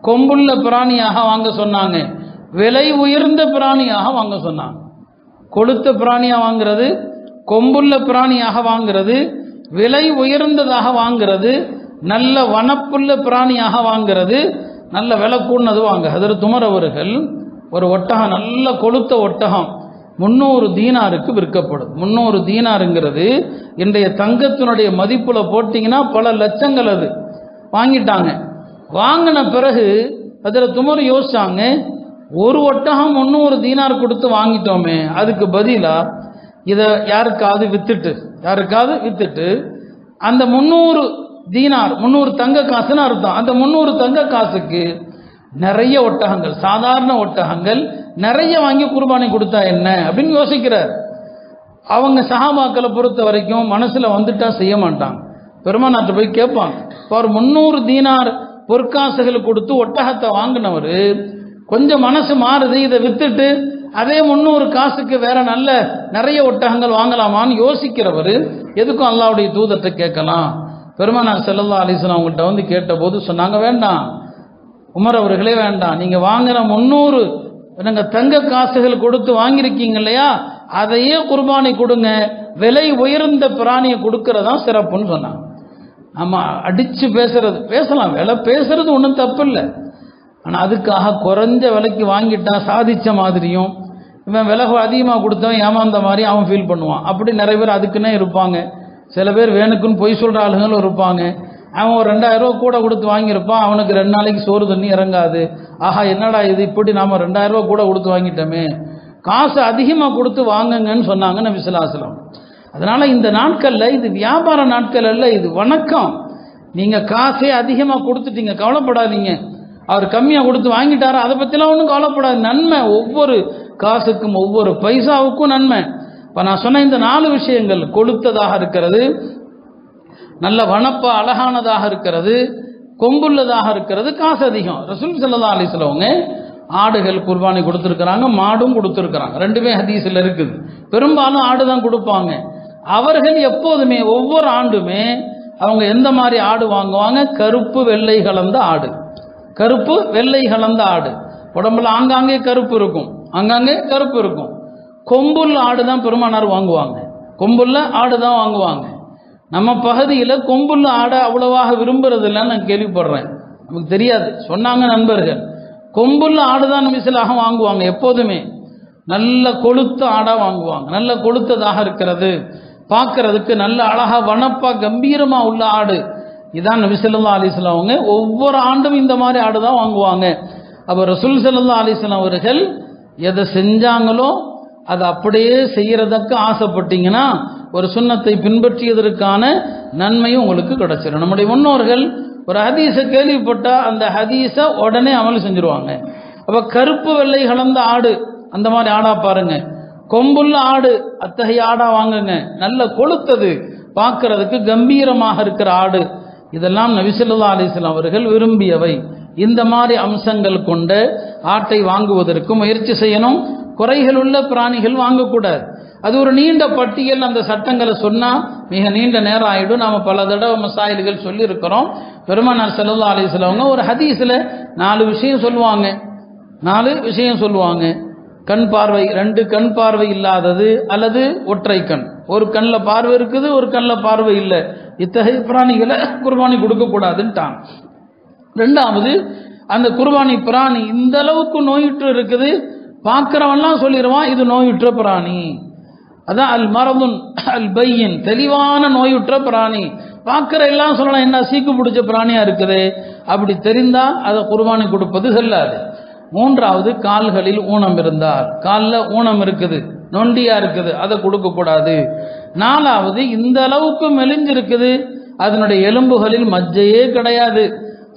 கொம்புள்ள பிராணியாக வாங்க சொன்னாங்க, விலை உயர்ந்த பிராணியாக வாங்க சொன்னாங்க. கொளுத்த பிராணியாக வாங்கிறது, கொம்புள்ள பிராணியாக வாங்கிறது, விலை உயர்ந்ததாக வாங்கிறது, நல்ல வனப்புள்ள பிராணியாக வாங்கிறது, நல்ல விலை கூடனது வாங்க. ஹஜ்ரத் உமர் அவர்கள் ஒரு ஒட்டகம், நல்ல கொளுத்த ஒட்டகம் 300 தீனாருக்கு விற்கப்படும். 300 தீனாருங்கிறது இன்றைய தங்கத்தினுடைய மதிப்புல போட்டிங்கன்னா பல லட்சங்கள். அது வாங்கிட்டாங்க. வாங்கின பிறகு ஹஜ்ரத் உமர் யோசிச்சாங்க, ஒரு ஒட்டகம் 300 தீனார் கொடுத்து வாங்கிட்டோமே, அதுக்கு பதிலா இதை யாருக்காவது வித்துட்டு அந்த 300 தீனார் 300 தங்க காசுன்னு அர்த்தம், அந்த 300 தங்க காசுக்கு நிறைய ஒட்டகங்கள், சாதாரண ஒட்டகங்கள் நிறைய வாங்கி குர்பானி கொடுத்தா என்ன அப்படின்னு யோசிக்கிறார். அவங்க சஹாபாக்களை பொறுத்த வரைக்கும் மனசுல வந்துட்டா செய்ய மாட்டாங்க. பெருமானார்ட்ட போய் கேட்பாங்க. அவர் 300 தீனார் பொற்காசுகள் கொடுத்து ஒட்டகத்தை வாங்கினவர் கொஞ்சம் மனசு மாறுது, இதை வித்துட்டு அதே 300 காசுக்கு வேற நல்ல நிறைய ஒட்டகங்கள் வாங்கலாமான்னு யோசிக்கிறவர் எதுக்கும் அல்லாஹ்வுடைய தூதத்தை கேட்கலாம். பெருமானார் ஸல்லல்லாஹு அலைஹி வஸல்லம் அவங்கள்ட்ட கேட்ட போது சொன்னாங்க, வேண்டாம் உமர் அவர்களே வேண்டாம், நீங்க வாங்கின 300 தங்க காசுகள் கொடுத்து வாங்கியிருக்கீங்க இல்லையா, அதையே குர்பானி கொடுங்க, விலை உயர்ந்த பிராணியை கொடுக்கறதா சிறப்புன்னு சொன்னாங்க. ஆமா, அடிச்சு பேசலாம், விலை பேசுறது ஒன்றும் தப்பு இல்லை. ஆனால் அதுக்காக குறைஞ்ச விலைக்கு வாங்கிட்டா சாதிச்ச மாதிரியும், இவன் விலை அதிகமாக கொடுத்தவன் ஏமாந்த மாதிரி அவன் ஃபீல் பண்ணுவான். அப்படி நிறைய பேர் அதுக்குன்னே இருப்பாங்க. சில பேர் வேணுக்குன்னு பொய் சொல்கிற ஆளுங்களும் இருப்பாங்க. அவன் ஒரு 2000 ரூபா கூட கொடுத்து வாங்கியிருப்பான், அவனுக்கு 2 நாளைக்கு சோறு தண்ணி இறங்காது. ஆஹா என்னடா இது, இப்படி நாம் 2000 ரூபா கூட கொடுத்து வாங்கிட்டோமே, காசு அதிகமாக கொடுத்து வாங்குங்கன்னு சொன்னாங்க நபி ஸல்லல்லாஹு அலைஹி வஸல்லம். அதனால இந்த நாட்களில் இது வியாபார நாட்கள் அல்ல, இது வணக்கம். நீங்கள் காசே அதிகமாக கொடுத்துட்டீங்க, கவலைப்படாதீங்க. அவர் கம்மியாக கொடுத்து வாங்கிட்டாரா, அதை பற்றிலாம் ஒன்றும் கவலைப்படாது. நன்மை, ஒவ்வொரு காசுக்கும் ஒவ்வொரு பைசாவுக்கும் நன்மை. இப்போ நான் சொன்ன இந்த 4 விஷயங்கள், கொளுத்ததாக இருக்கிறது, நல்ல வனப்பா அழகானதாக இருக்கிறது, கொம்புள்ளதாக இருக்கிறது, காசு அதிகம். ரசூல் ஸல்லல்லாஹு அலைஹி வஸல்லம் ஆடுகள் குர்பானி கொடுத்துருக்குறாங்க, மாடும் கொடுத்துருக்குறாங்க. ரெண்டுமே ஹதீஸில் இருக்குது. பெரும்பாலும் ஆடு தான் கொடுப்பாங்க. அவர்கள் எப்போதுமே ஒவ்வொரு ஆண்டுமே அவங்க எந்த மாதிரி ஆடு வாங்குவாங்க, கருப்பு வெள்ளை கலந்த ஆடு. கருப்பு வெள்ளை கலந்த ஆடு, உடம்புல ஆங்காங்கே கருப்பு இருக்கும், கொம்புள்ள ஆடு தான் பெருமானார் வாங்குவாங்க. கொம்புள்ள ஆடு தான் வாங்குவாங்க. நம்ம பகுதியில் கொம்புள்ள ஆடை அவ்வளவாக விரும்புறது இல்லைன்னு நான் கேள்விப்படுறேன், நமக்கு தெரியாது, சொன்னாங்க நண்பர்கள். கொம்புள்ள ஆடு தான் மிசிலாக வாங்குவாங்க. எப்போதுமே நல்ல கொளுத்த ஆடாக வாங்குவாங்க. நல்ல கொளுத்ததாக இருக்கிறது, பார்க்கறதுக்கு நல்ல அழகா வனப்பா கம்பீரமா உள்ள ஆடு, இதான் நபி ஸல்லல்லாஹு அலைஹி வஸல்லம் அவங்க ஒவ்வொரு ஆண்டும் இந்த மாதிரி ஆடு தான் வாங்குவாங்க. அப்போ ரசூல் ஸல்லல்லாஹு அலைஹி வஸல்லம் அவர்கள் எதை செஞ்சாங்களோ அதை அப்படியே செய்யறதுக்கு ஆசைப்பட்டீங்கன்னா ஒரு சுன்னத்தை பின்பற்றியதற்கான நன்மையும் உங்களுக்கு கிடைச்சிடும். நம்முடைய முன்னோர்கள் ஒரு ஹதீஸை கேள்விப்பட்டா அந்த ஹதீஸை உடனே அமல் செஞ்சிருவாங்க. அப்போ கருப்பு வெள்ளை கலந்த ஆடு, அந்த மாதிரி ஆடா பாருங்க. கொம்புள்ள ஆடு, அத்தகைய ஆடா வாங்குங்க. நல்ல கொளுத்தது, பார்க்கறதுக்கு கம்பீரமாக இருக்கிற ஆடு, இதெல்லாம் நபி ஸல்லல்லாஹு அலைஹி வஸல்லம் அவர்கள் விரும்பியவை. இந்த மாதிரி அம்சங்கள் கொண்ட ஆட்டை வாங்குவதற்கு முயற்சி செய்யணும். குறைகள் உள்ள பிராணிகள் வாங்கக்கூடாது. அது ஒரு நீண்ட பட்டியல். அந்த சட்டங்களை சொன்னால் மிக நீண்ட நேரம் ஆகிடும். நாம் பல தடவை மசாயில்கள் சொல்லியிருக்கிறோம். பெருமானார் ஸல்லல்லாஹு அலைஹி வஸல்லம் ஒரு ஹதீஸில் 4 விஷயம் சொல்லுவாங்க. கண் பார்வை, 2 கண் பார்வை இல்லாதது அல்லது ஒற்றை கண், ஒரு கண்ணில் பார்வை இருக்குது, ஒரு கண்ணில் பார்வை இல்லை, இத்தகைய பிராணிகளை குர்பானி கொடுக்கக்கூடாதுன்ட்டான். 2வது, அந்த குர்பானி பிராணி இந்த அளவுக்கு நோயுற்று இருக்குது, பார்க்கிறவன்லாம் சொல்லிடுவான் இது நோயுற்ற பிராணி. அதான் அல் மரதுன் அல் பையின், தெளிவான நோயுற்ற பிராணி. பார்க்கிற எல்லாம் சொல்லலாம் என்ன சீக்கு பிடிச்ச பிராணியா இருக்குது, அப்படி தெரிந்தா அதை குர்பானி கொடுப்பது செல்லாது. மூன்றாவது, கால்களில் ஊனம் இருந்தால், காலில் ஊனம் இருக்குது, நொண்டியா இருக்குது, அதை கொடுக்க கூடாது. நாலாவது, இந்த அளவுக்கு மெலிஞ்சிருக்குது, அதனுடைய எலும்புகளில் மஜ்ஜையே கிடையாது,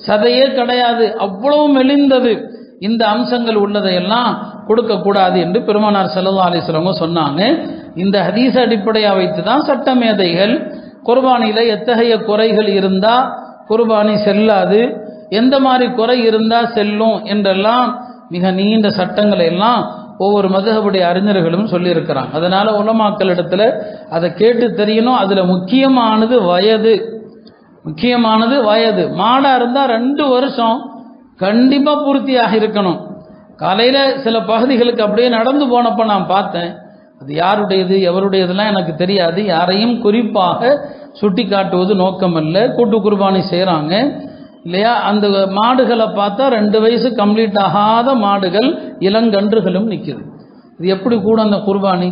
சதையே கிடையாது, அவ்வளவு மெலிந்தது, இந்த அம்சங்கள் உள்ளதையெல்லாம் கொடுக்க கூடாது என்று பெருமானார் ஸல்லல்லாஹு அலைஹி வஸல்லம் சொன்னாங்க. இந்த ஹதீஸ் அடிப்படையாக வைத்து தான் சட்டமேதைகள் குர்பானியில எத்தகைய குறைகள் இருந்தா குர்பானி செல்லாது, எந்த மாதிரி குறை இருந்தா செல்லும் என்றெல்லாம் மிக நீண்ட சட்டங்களை எல்லாம் ஒவ்வொரு மதுஹபுடைய அறிஞர்களும் சொல்லியிருக்கிறாங்க. அதனால உலமாக்கள் இடத்துல அதை கேட்டு தெரியணும். அதுல முக்கியமானது வயது, முக்கியமானது வயது. மாடா இருந்தா 2 வருஷம் கண்டிப்பா பூர்த்தியாக இருக்கணும். காலையில சில பகுதிகளுக்கு அப்படியே நடந்து போனப்ப நான் பார்த்தேன், அது யாருடையது எவருடையதுலாம் எனக்கு தெரியாது, யாரையும் குறிப்பாக சுட்டி காட்டுவது நோக்கமல்ல, கூட்டு குர்பானி செய்கிறாங்க இல்லையா. அந்த மாடுகளை பார்த்தா 2 வயசு கம்ப்ளீட் ஆகாத மாடுகள், இளங்கன்றுகளும் நிற்குது. இது எப்படி கூட அந்த குர்பானி,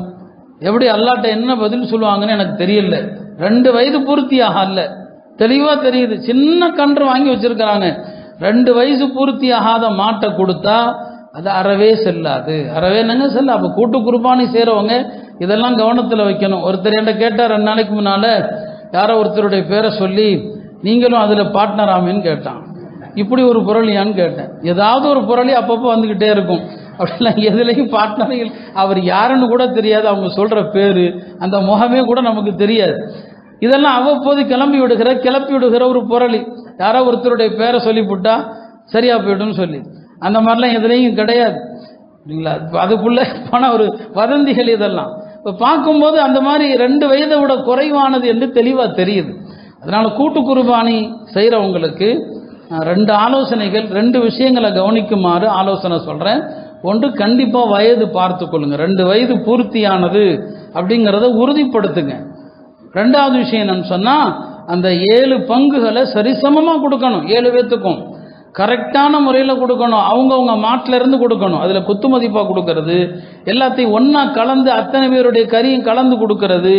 எப்படி அல்லாட்ட என்ன பதில் சொல்லுவாங்கன்னு எனக்கு தெரியல. 2 வயது பூர்த்தி ஆகல, தெளிவா தெரியுது. சின்ன கன்று வாங்கி வச்சிருக்கிறாங்க. 2 வயசு பூர்த்தி ஆகாத மாட்டை கொடுத்தா அது அறவே செல்லாது. அறவே என்னங்க செல்ல. அப்போ கூட்டு குர்பானி செய்கிறவங்க இதெல்லாம் கவனத்தில் வைக்கணும். ஒருத்தர் என்கிட்ட கேட்டார் 2 நாளைக்கு முன்னால, யாரோ ஒருத்தருடைய பேரை சொல்லி நீங்களும் அதில் பார்ட்னர் ஆமேன்னு கேட்டான். இப்படி ஒரு புரளியான்னு கேட்டேன். ஏதாவது ஒரு புரளி அப்பப்போ வந்துக்கிட்டே இருக்கும். அப்படிலாம் எதுலையும் பார்ட்னர்கள், அவர் யாருன்னு கூட தெரியாது, அவங்க சொல்கிற பேர் அந்த முகமே கூட நமக்கு தெரியாது. இதெல்லாம் அவ்வப்போது கிளப்பி விடுகிற ஒரு புரளி. யாரோ ஒருத்தருடைய பேரை சொல்லிவிட்டா சரியா போய்டும்னு சொல்லி, அந்த மாதிரிலாம் எதுலையும் கிடையாது இல்லைங்களா. அதுக்குள்ள போன ஒரு வதந்திகள் இதெல்லாம் இப்போ பார்க்கும்போது அந்த மாதிரி 2 வயதை விட குறைவானது என்று தெளிவாக தெரியுது. அதனால கூட்டு குர்பானி செய்கிறவங்களுக்கு 2 ஆலோசனைகள், 2 விஷயங்களை கவனிக்குமாறு ஆலோசனை சொல்கிறேன். ஒன்று, கண்டிப்பாக வயது பார்த்து கொள்ளுங்க. 2 வயது பூர்த்தியானது அப்படிங்கிறத உறுதிப்படுத்துங்க. 2வது விஷயம் என்னன்னு சொன்னால், அந்த 7 பங்குகளை சரிசமமாக கொடுக்கணும். 7 பேத்துக்கும் கரெக்டான முறையில் கொடுக்கணும். அவங்கவுங்க மாட்டில இருந்து கொடுக்கணும். அதில் குத்து மதிப்பாக கொடுக்கறது, எல்லாத்தையும் ஒன்றா கலந்து அத்தனை பேருடைய கறியும் கலந்து கொடுக்கறது,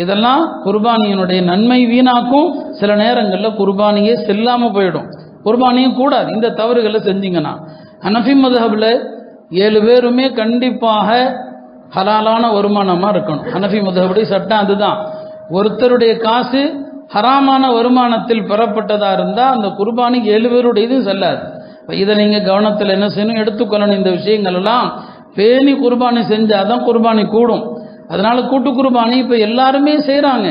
இதெல்லாம் குர்பானியினுடைய நன்மை வீணாக்கும். சில நேரங்களில் குர்பானியே செல்லாமல் போயிடும், குர்பானியும் கூடாது இந்த தவறுகளை செஞ்சீங்கன்னா. ஹனஃபி மதுஹபில் 7 பேருமே கண்டிப்பாக ஹலாலான வருமானமாக இருக்கணும். ஹனஃபி மதுஹபுடைய சட்டம் அதுதான். ஒருத்தருடைய காசு ஹராமான வருமானத்தில் பெறப்பட்டதா இருந்தால் அந்த குர்பானி 7 பேருடையதும் செல்லாது. இதை நீங்கள் கவனத்தில் என்ன செய்யணும், எடுத்துக்கொள்ளணும். இந்த விஷயங்கள் எல்லாம் பேணி குர்பானி செஞ்சாதான் குர்பானி கூடும். அதனால கூட்டு குர்பானி இப்போ எல்லாருமே செய்கிறாங்க.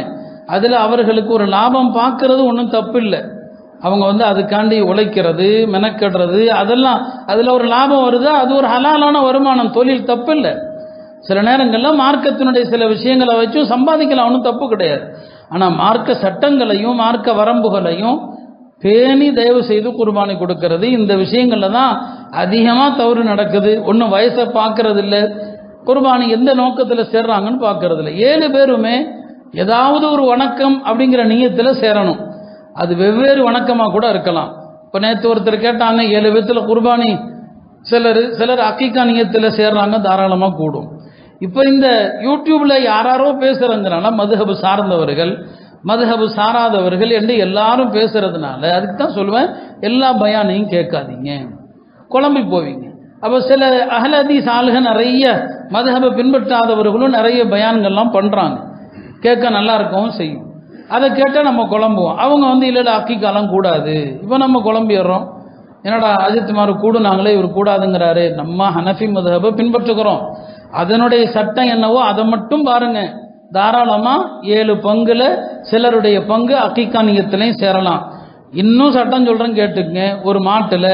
அதில் அவர்களுக்கு ஒரு லாபம் பார்க்கறது ஒன்றும் தப்பு இல்லை. அவங்க அதுக்காண்டி உழைக்கிறது, மெனக்கெடுறது, அதெல்லாம் அதில் ஒரு லாபம் வருதா, அது ஒரு ஹலாலான வருமானம், தொழில் தப்பு இல்லை. சில நேரங்களில் மார்க்கத்தினுடைய சில விஷயங்களை வச்சும் சம்பாதிக்கலாம், ஒன்றும் தப்பு கிடையாது. ஆனால் மார்க்க சட்டங்களையும் மார்க்க வரம்புகளையும் பேணி தயவு செய்து குர்பானி கொடுக்கறது, இந்த விஷயங்களில் தான் அதிகமாக தவறு நடக்குது. ஒன்றும் வயசை பார்க்கறது இல்லை, குர்பானி எந்த நோக்கத்தில் சேர்றாங்கன்னு பார்க்கறது இல்லை. 7 பேருமே ஏதாவது ஒரு வணக்கம் அப்படிங்கிற நியத்தில் சேரணும். அது வெவ்வேறு வணக்கமாக கூட இருக்கலாம். இப்போ நேற்று ஒருத்தர் கேட்டாங்க, 7 பேத்தில் குர்பானி, சிலர் அக்கீக்கா நியத்தில் சேர்றாங்க, தாராளமாக கூடும். இப்போ இந்த யூடியூப்ல யாரோ பேசுறதுனால மதுஹபு சார்ந்தவர்கள் மதுஹபு சாராதவர்கள் என்று எல்லாரும் பேசுறதுனால, அதுக்கு தான் சொல்லுவேன், எல்லா பயானையும் கேட்காதீங்க, குழம்பி போவீங்க. அப்போ சில அஹ்ல் ஹதீஸ் ஆளுக நிறைய மதுஹபை பின்பற்றாதவர்களும் நிறைய பயான்கள்லாம் பண்ணுறாங்க, கேட்க நல்லா இருக்கவும் செய்யும். அதை கேட்டால் நம்ம குழம்புவோம். அவங்க இல்லை அக்கீக்காலாம் கூடாது, இப்போ நம்ம குழம்பிடுறோம். என்னடா அஜித்குமார் கூடுனாங்களே, இவர் கூடாதுங்கிறாரு. நம்ம ஹனஃபி மதுஹபை பின்பற்றுகிறோம், அதனுடைய சட்டம் என்னவோ அதை மட்டும் பாருங்க. தாராளமாக 7 பங்குல சிலருடைய பங்கு அக்கீக்கா நியத்திலையும் சேரலாம். இன்னும் சட்டம் சொல்கிறேன் கேட்டுக்குங்க. ஒரு மாட்டில்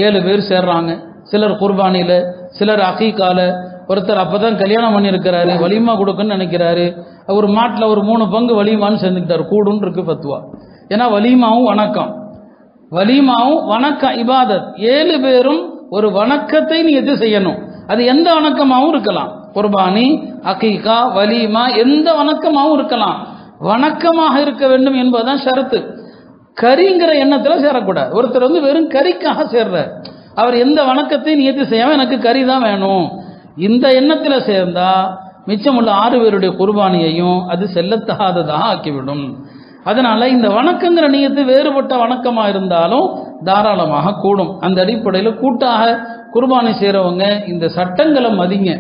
7 பேர் சேர்றாங்க, சிலர் குர்பானியில், சிலர் அக்கீக்கால. ஒருத்தர் அப்போ தான் கல்யாணம் பண்ணியிருக்கிறாரு, வலிமா கொடுக்குன்னு நினைக்கிறாரு. ஒரு மாட்டில் ஒரு 3 பங்கு வலிமான்னு சேர்ந்துக்கிட்டார், கூடுன்னு இருக்கு ஃபத்வா. ஏன்னா வலிமாவும் வணக்கம், வலிமாவும் வணக்கம் இபாதத். 7 பேரும் ஒரு வணக்கத்தை நியத்து செய்யணும். அது எந்த வணக்கமாகவும் இருக்கலாம், குர்பானி, அகீகா, வலீமா, எந்த வணக்கமாகவும் இருக்கலாம். வணக்கமாக இருக்க வேண்டும் என்பதுதான் ஷரத்து. கரிங்கிற எண்ணத்தில் சேரக்கூடாது. ஒருத்தர் வெறும் கறிக்காக சேர்றார், அவர் எந்த வணக்கத்தையும் நியத்து செய்யாமல் எனக்கு கறி தான் வேணும், இந்த எண்ணத்தில் சேர்ந்தா மிச்சமுள்ள 6 பேருடைய குர்பானியையும் அது செல்லத்தகாததாக ஆக்கிவிடும். அதனால இந்த வணக்கங்கிற நியத்து வேறுபட்ட வணக்கமாக இருந்தாலும் தாராளமாக கூடும். அந்த அடிப்படையில் கூட்டாக குர்பானி செய்கிறவங்க இந்த சட்டங்களை மதிங்க.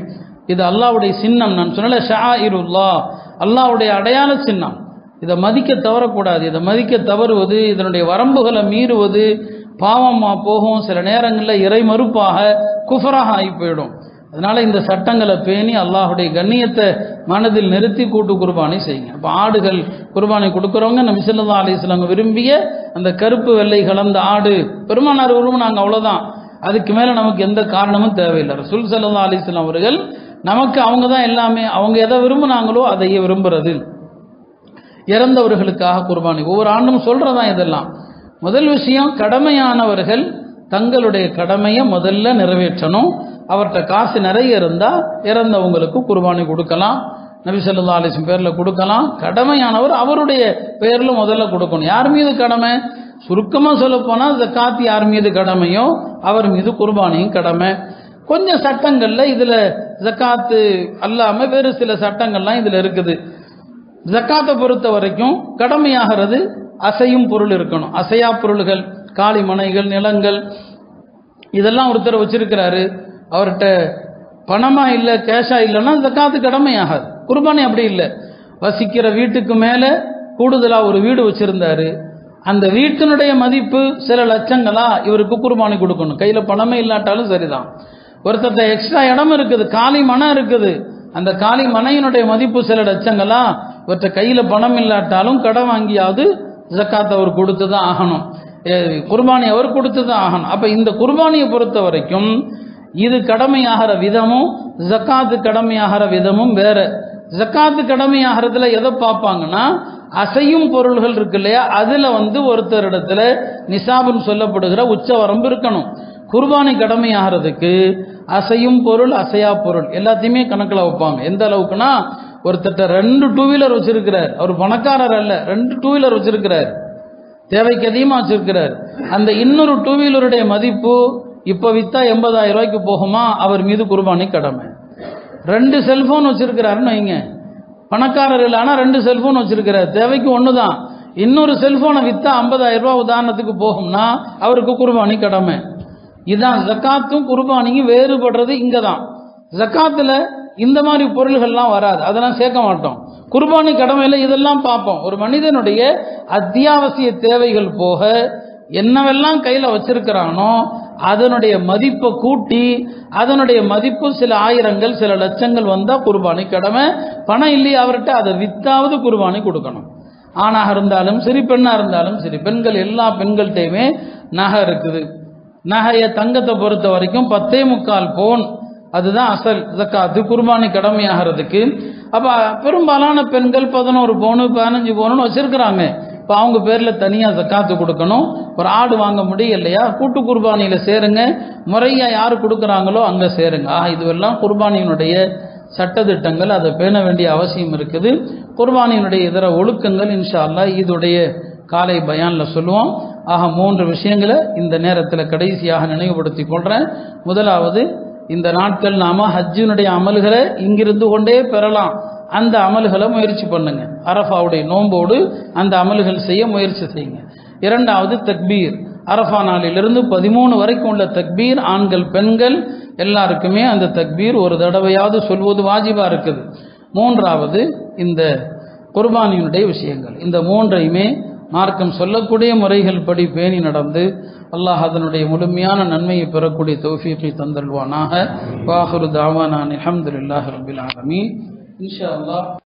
இது அல்லாஹ்வுடைய சின்னம். நான் சொன்னல ஷாயிருல்லாஹ், அல்லாஹ்வுடைய அடையாள சின்னம். இதை மதிக்க தவறக்கூடாது. இதை மதிக்க தவறுவது, இதனுடைய வரம்புகளை மீறுவது பாவமாக போகும். சில நேரங்களில் இறை மறுப்பாக குஃபராக ஆகி போயிடும். அதனால இந்த சட்டங்களை பேணி அல்லாஹ்வுடைய கண்ணியத்தை மனதில் நிறுத்தி கூட்டு குர்பானி செய்யுங்க. இப்போ ஆடுகள் குர்பானி கொடுக்குறவங்க நபி ஸல்லல்லாஹு அலைஹி வஸல்லம் விரும்பிய அந்த கருப்பு வெள்ளை கலந்த ஆடு பெருமானார் விரும்பினாங்க, அவ்வளோதான். அதுக்கு மேலே நமக்கு எந்த காரணமும் தேவையில்லை. ரசூல் ஸல்லல்லாஹு அலைஹி வஸல்லம் அவர்கள் நமக்கு அவங்க தான் எல்லாமே. அவங்க எதை விரும்பினாங்களோ அதையே விரும்புறது. இறந்தவர்களுக்காக குர்பானி ஒவ்வொரு ஆண்டும் சொல்றதான் இதெல்லாம். முதல் விஷயம், கடமையானவர்கள் தங்களுடைய கடமையை முதல்ல நிறைவேற்றணும். அவர்கிட்ட காசு நிறைய இருந்தால் இறந்தவங்களுக்கு குர்பானி கொடுக்கலாம். நபி ஸல்லல்லாஹு அலைஹி வஸல்லம் பேரில் கொடுக்கலாம். கடமையானவர் அவருடைய பேரில் முதல்ல கொடுக்கணும். யார் மீது கடமை? சுருக்கமாக சொல்லப்போனால் ஜக்காத் யார் மீது கடமையோ அவர் மீது குர்பானியும் கடமை. கொஞ்சம் சட்டங்களில் இதில் ஜக்காத்து அல்லாமல் வேறு சில சட்டங்கள்லாம் இதில் இருக்குது. ஜக்காத்தை பொறுத்த வரைக்கும் கடமையாகிறது அசையும் பொருள் இருக்கணும். அசையா பொருள்கள், காலி மனைகள், நிலங்கள், இதெல்லாம் ஒருத்தர் வச்சிருக்கிறாரு, அவர்கிட்ட பணமா இல்லை கேஷா இல்லைன்னா ஜக்காத்து கடமையாகாது. குர்பானி அப்படி இல்லை. வசிக்கிற வீட்டுக்கு மேலே கூடுதலாக ஒரு வீடு வச்சிருந்தாரு, அந்த வீட்டினுடைய மதிப்பு சில லட்சங்களா, இவருக்கு குர்பானி கொடுக்கணும். கையில் பணமே இல்லாட்டாலும் சரிதான். ஒருத்தட்ட எக்ஸ்ட்ரா இடம் இருக்குது, காலி மனை இருக்குது, அந்த காலி மனையினுடைய மதிப்பு சில லட்சங்களா, இவற்றை கையில் பணம் இல்லாட்டாலும் கடன் வாங்கியாவது ஜக்காத் அவர் கொடுத்து தான் ஆகணும். குர்பானி அவர் கொடுத்து தான் ஆகணும். அப்போ இந்த குர்பானியை பொறுத்த வரைக்கும் இது கடமையாகிற விதமும் ஜக்காத்து கடமையாகிற விதமும் வேற. ஜக்காத்து கடமையாகிறதுல எதை பார்ப்பாங்கன்னா, அசையும் பொருள்கள் இருக்கு இல்லையா, அதில் ஒருத்தரிடத்துல நிசாபுன்னு சொல்லப்படுகிற உச்ச வரம்பு இருக்கணும். குர்பானி கடமையாகிறதுக்கு அசையும் பொருள் அசையா பொருள் எல்லாத்தையுமே கணக்கில் வைப்பாங்க. எந்த அளவுக்குன்னா, ஒருத்தட்ட 2 டூ வீலர் வச்சிருக்கிறார், அவர் பணக்காரர் அல்ல, 2 டூ வீலர் வச்சிருக்கிறார், தேவைக்கு அதிகமாக வச்சிருக்கிறார். அந்த இன்னொரு டூ வீலருடைய மதிப்பு இப்போ விற்றா 80,000 ரூபாய்க்கு போகுமா, அவர் மீது குர்பானி கடமை. 2 செல்போன் வச்சிருக்கிறாருன்னு வைங்க, பணக்காரர் இல்லை, ஆனால் 2 செல்போன் வச்சிருக்கிறார், தேவைக்கு ஒன்று தான். இன்னொரு செல்போனை விற்றா 50,000 ரூபா உதாரணத்துக்கு போகும்னா அவருக்கு குர்பானி கடமை. இதுதான் ஜக்காத்தும் குர்பானியும் வேறுபடுறது இங்கே தான். ஜக்காத்தில் இந்த மாதிரி பொருள்கள்லாம் வராது, அதெல்லாம் சேர்க்க மாட்டோம். குர்பானி கடமையில் இதெல்லாம் பார்ப்போம். ஒரு மனிதனுடைய அத்தியாவசிய தேவைகள் போக என்னவெல்லாம் கையில் வச்சிருக்கிறானோ அதனுடைய மதிப்பை கூட்டி, அதனுடைய மதிப்பு சில ஆயிரங்கள் சில லட்சங்கள் வந்தால் குர்பானி கடமை. பணம் இல்லையே அவர்கிட்ட, அதை வித்தாவது குர்பானி கொடுக்கணும். ஆணாக இருந்தாலும் சரி, பெண்ணாக இருந்தாலும் சரி. பெண்கள் எல்லா பெண்கள்கிட்டையுமே நகை இருக்குது. நகையை தங்கத்தை பொறுத்த வரைக்கும் 10.25 பவுன், அதுதான் அசல் ஜக்காத்து குர்பானி கடமையாகிறதுக்கு. அப்போ பெரும்பாலான பெண்கள் 11 பவுனு 15 பவுனுன்னு வச்சிருக்கிறாங்க. இப்போ அவங்க பேரில் தனியாக ஜக்காத்து கொடுக்கணும். ஒரு ஆடு வாங்க முடியலையா, கூட்டு குர்பானியில் சேருங்க, முறையாக யார் கொடுக்குறாங்களோ அங்கே சேருங்க. இதுவெல்லாம் குர்பானியினுடைய சட்டத்திட்டங்கள், அதை பேண வேண்டிய அவசியம் இருக்குது. குர்பானியினுடைய இதர ஒழுக்கங்கள் இன்ஷா அல்லாஹ் இதுடைய காலை பயானில் சொல்லுவோம். 3 விஷயங்களை இந்த நேரத்தில் கடைசியாக நினைவுபடுத்தி கொள்கிறேன். முதலாவது, இந்த நாட்கள் நாம ஹஜ்ஜினுடைய அமல்களை இங்கிருந்து கொண்டே பெறலாம். அந்த அமல்களை முயற்சி பண்ணுங்க. அரஃபாவுடைய நோம்போடு அந்த அமல்கள் செய்ய முயற்சி செய்யுங்க. இரண்டாவது, தக்பீர். அரஃபா நாளிலிருந்து 13 வரைக்கும் உள்ள தக்பீர் ஆண்கள் பெண்கள் எல்லாருக்குமே அந்த தக்பீர் ஒரு தடவையாவது சொல்வது வாஜிபா இருக்குது. மூன்றாவது, இந்த குர்பானியினுடைய விஷயங்கள். இந்த 3ஐயுமே மார்க்கம் சொல்லக்கூடிய முறைகள் படி பேணி நடந்து அல்லாஹ் அதனுடைய முழுமையான நன்மையை பெறக்கூடிய தௌஃபீகை தந்தல்வானாக. வாஹிரு தாவானா அல்ஹம்துலில்லாஹி ரப்பில் ஆலமீன். இன்ஷா அல்லாஹ்.